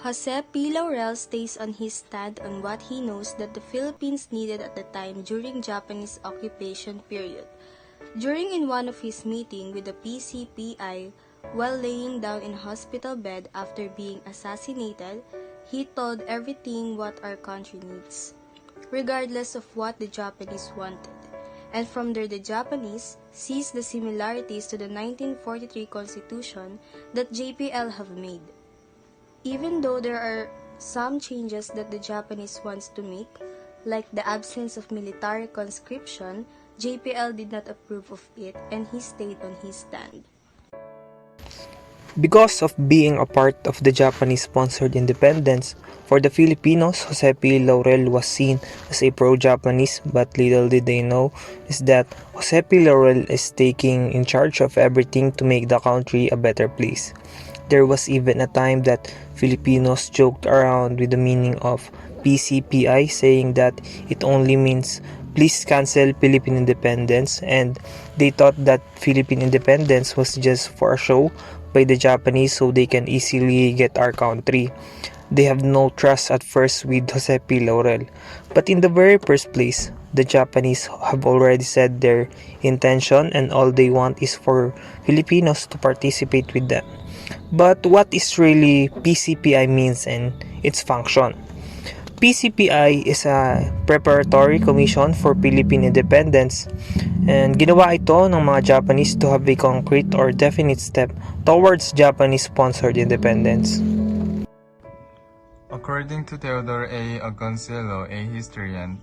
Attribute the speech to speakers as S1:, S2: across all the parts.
S1: Jose P. Laurel stays on his stand on what he knows that the Philippines needed at the time during Japanese occupation period. In one of his meetings with the PCPI, while laying down in a hospital bed after being assassinated, he told everything what our country needs, regardless of what the Japanese wanted. And from there the Japanese sees the similarities to the 1943 Constitution that JPL have made. Even though there are some changes that the Japanese wants to make, like the absence of military conscription, JPL did not approve of it and he stayed on his stand.
S2: Because of being a part of the Japanese-sponsored independence, for the Filipinos, Jose P. Laurel was seen as a pro-Japanese, but little did they know is that Jose P. Laurel is taking in charge of everything to make the country a better place. There was even a time that Filipinos joked around with the meaning of PCPI, saying that it only means please cancel Philippine independence, and they thought that Philippine independence was just for a show by the Japanese so they can easily get our country. They have no trust at first with Jose P. Laurel. But in the very first place, the Japanese have already said their intention and all they want is for Filipinos to participate with them. But what is really PCPI means and its function? PCPI is a preparatory commission for Philippine independence, and ginawa ito ng mga Japanese to have a concrete or definite step towards Japanese-sponsored independence.
S3: According to Theodore A. Agoncillo, a historian,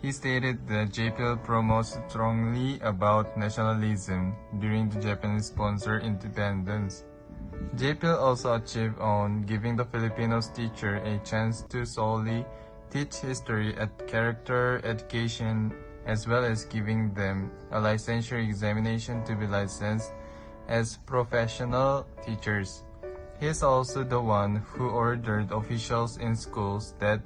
S3: he stated that JPL promotes strongly about nationalism during the Japanese-sponsored independence. JPL also achieved on giving the Filipinos teacher a chance to solely teach history at character education, as well as giving them a licensure examination to be licensed as professional teachers. He is also the one who ordered officials in schools that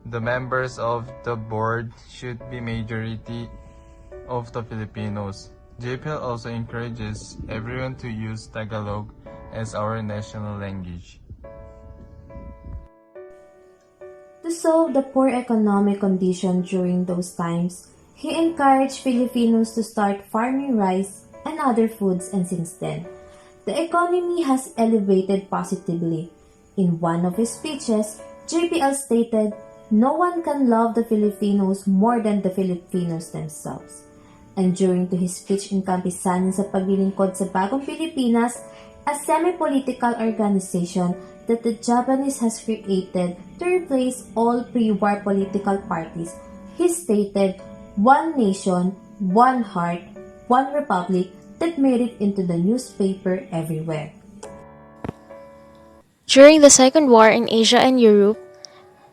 S3: the members of the board should be majority of the Filipinos. JPL also encourages everyone to use Tagalog as our national language.
S4: To solve the poor economic condition during those times, he encouraged Filipinos to start farming rice and other foods, and since then, the economy has elevated positively. In one of his speeches, JPL stated, "No one can love the Filipinos more than the Filipinos themselves." And during to his speech in Kampisanan sa paglilingkod sa Bagong Pilipinas, a semi-political organization that the Japanese has created to replace all pre-war political parties, he stated, "One nation, one heart, one republic," that made it into the newspaper everywhere.
S5: During the Second War in Asia and Europe,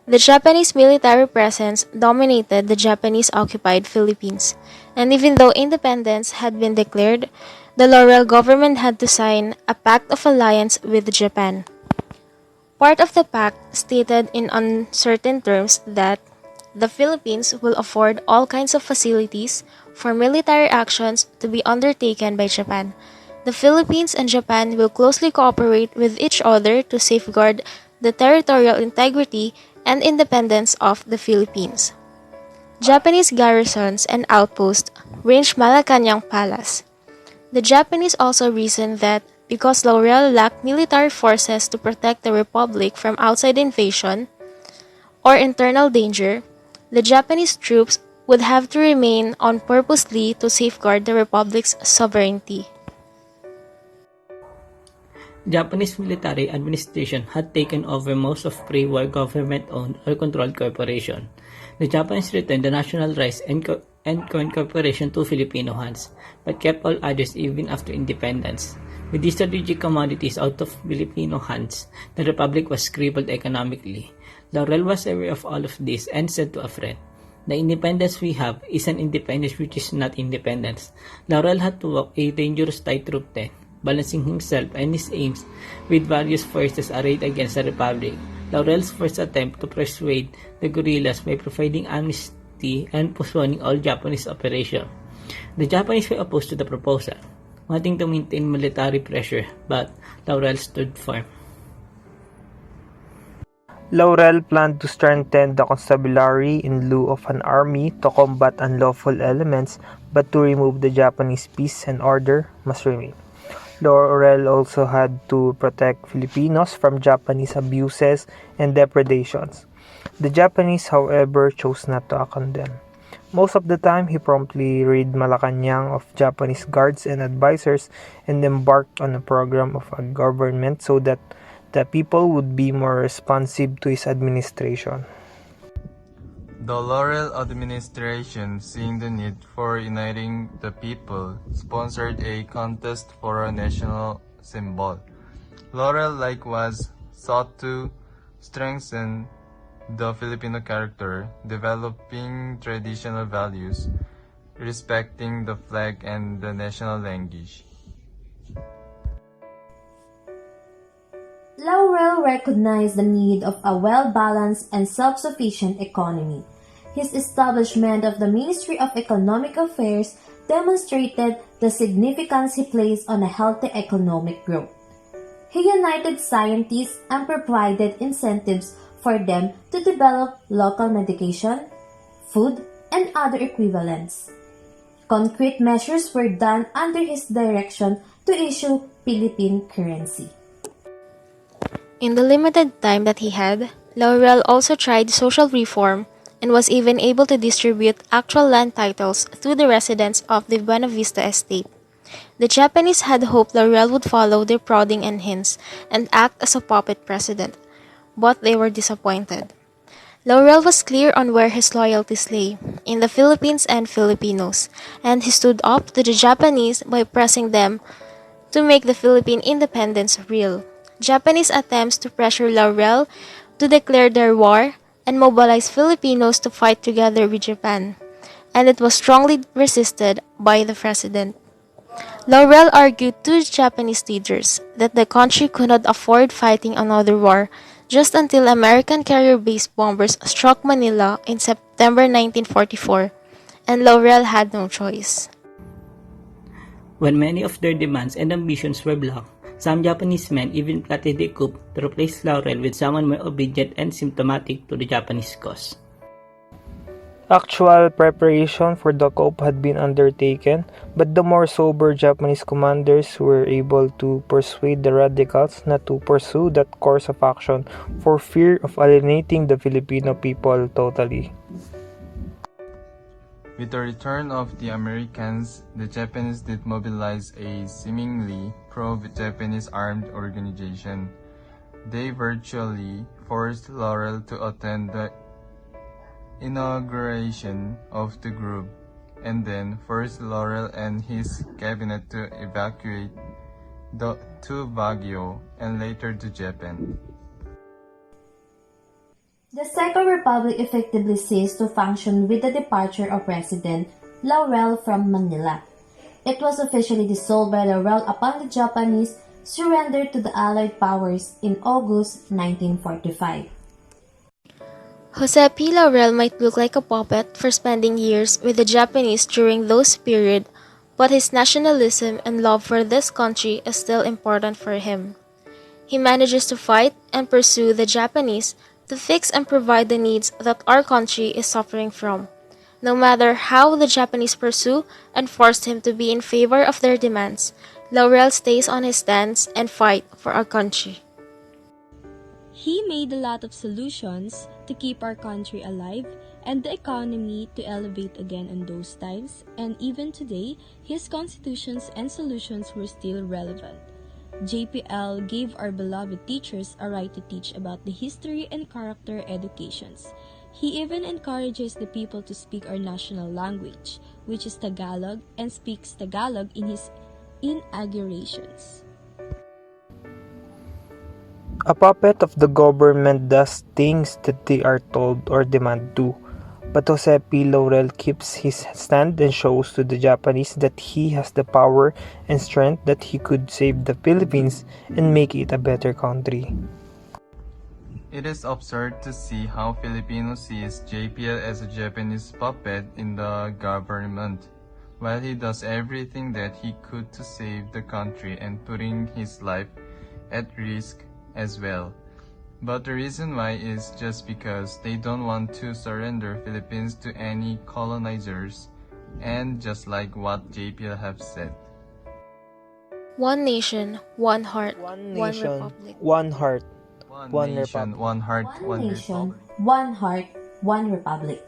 S5: the Japanese military presence dominated the Japanese-occupied Philippines, and even though independence had been declared, the Laurel government had to sign a pact of alliance with Japan. Part of the pact stated in uncertain terms that the Philippines will afford all kinds of facilities for military actions to be undertaken by Japan. The Philippines and Japan will closely cooperate with each other to safeguard the territorial integrity and independence of the Philippines. Japanese garrisons and outposts ranged Malacañang Palace. The Japanese also reasoned that because Laurel lacked military forces to protect the Republic from outside invasion or internal danger, the Japanese troops would have to remain on purposely to safeguard the Republic's sovereignty.
S6: Japanese military administration had taken over most of pre-war government-owned or controlled corporation. The Japanese returned the national rice and corn corporation to Filipino hands, but kept all others even after independence. With these strategic commodities out of Filipino hands, the Republic was crippled economically. Laurel was aware of all of this and said to a friend, "The independence we have is an independence which is not independence." Laurel had to walk a dangerous tightrope then, balancing himself and his aims with various forces arrayed against the Republic. Laurel's first attempt to persuade the guerrillas by providing amnesty and postponing all Japanese operations. The Japanese were opposed to the proposal, wanting to maintain military pressure, but Laurel stood firm.
S2: Laurel planned to strengthen the constabulary in lieu of an army to combat unlawful elements, but to remove the Japanese peace and order must remain. Laurel also had to protect Filipinos from Japanese abuses and depredations. The Japanese, however, chose not to act on them. Most of the time, he promptly rid Malacanang of Japanese guards and advisors and embarked on a program of a government so that the people would be more responsive to his administration.
S3: The Laurel administration, seeing the need for uniting the people, sponsored a contest for a national symbol. Laurel likewise sought to strengthen the Filipino character, developing traditional values, respecting the flag and the national language.
S4: Laurel recognized the need of a well-balanced and self-sufficient economy. His establishment of the Ministry of Economic Affairs demonstrated the significance he placed on a healthy economic growth. He united scientists and provided incentives for them to develop local medication, food, and other equivalents. Concrete measures were done under his direction to issue Philippine currency.
S5: In the limited time that he had, Laurel also tried social reform and was even able to distribute actual land titles to the residents of the Buena Vista estate. The Japanese had hoped Laurel would follow their prodding and hints and act as a puppet president, but they were disappointed. Laurel was clear on where his loyalties lay, in the Philippines and Filipinos, and he stood up to the Japanese by pressing them to make the Philippine independence real. Japanese attempts to pressure Laurel to declare their war and mobilize Filipinos to fight together with Japan, and it was strongly resisted by the president. Laurel argued to Japanese leaders that the country could not afford fighting another war just until American carrier-based bombers struck Manila in September 1944, and Laurel had no choice.
S6: When many of their demands and ambitions were blocked, some Japanese men even plotted a coup to replace Laurel with someone more obedient and symptomatic to the Japanese cause.
S2: Actual preparation for the coup had been undertaken, but the more sober Japanese commanders were able to persuade the radicals not to pursue that course of action for fear of alienating the Filipino people totally.
S3: With the return of the Americans, the Japanese did mobilize a seemingly pro-Japanese armed organization. They virtually forced Laurel to attend the inauguration of the group, and then forced Laurel and his cabinet to evacuate to Baguio and later to Japan.
S4: The Second Republic effectively ceased to function with the departure of President Laurel from Manila. It was officially dissolved by Laurel upon the Japanese surrendered to the Allied powers in August 1945.
S5: Jose P. Laurel might look like a puppet for spending years with the Japanese during those period, but his nationalism and love for this country is still important for him. He manages to fight and pursue the Japanese to fix and provide the needs that our country is suffering from. No matter how the Japanese pursue and force him to be in favor of their demands, Laurel stays on his stance and fight for our country.
S1: He made a lot of solutions to keep our country alive and the economy to elevate again in those times, and even today, his constitutions and solutions were still relevant. JPL gave our beloved teachers a right to teach about the history and character educations. He even encourages the people to speak our national language, which is Tagalog, and speaks Tagalog in his inaugurations.
S2: A puppet of the government does things that they are told or demand to, but Jose P. Laurel keeps his stand and shows to the Japanese that he has the power and strength that he could save the Philippines and make it a better country.
S3: It is absurd to see how Filipinos sees JPL as a Japanese puppet in the government, while he does everything that he could to save the country and putting his life at risk as well. But the reason why is just because they don't want to surrender Philippines to any colonizers, and just like what JPL have said.
S5: One nation, one heart,
S2: One
S5: one
S2: nation,
S5: republic.
S2: one heart,
S3: One
S2: one
S3: nation,
S2: republic.
S3: one heart,
S4: One
S3: one
S4: nation,
S3: republic.
S4: one heart, one republic.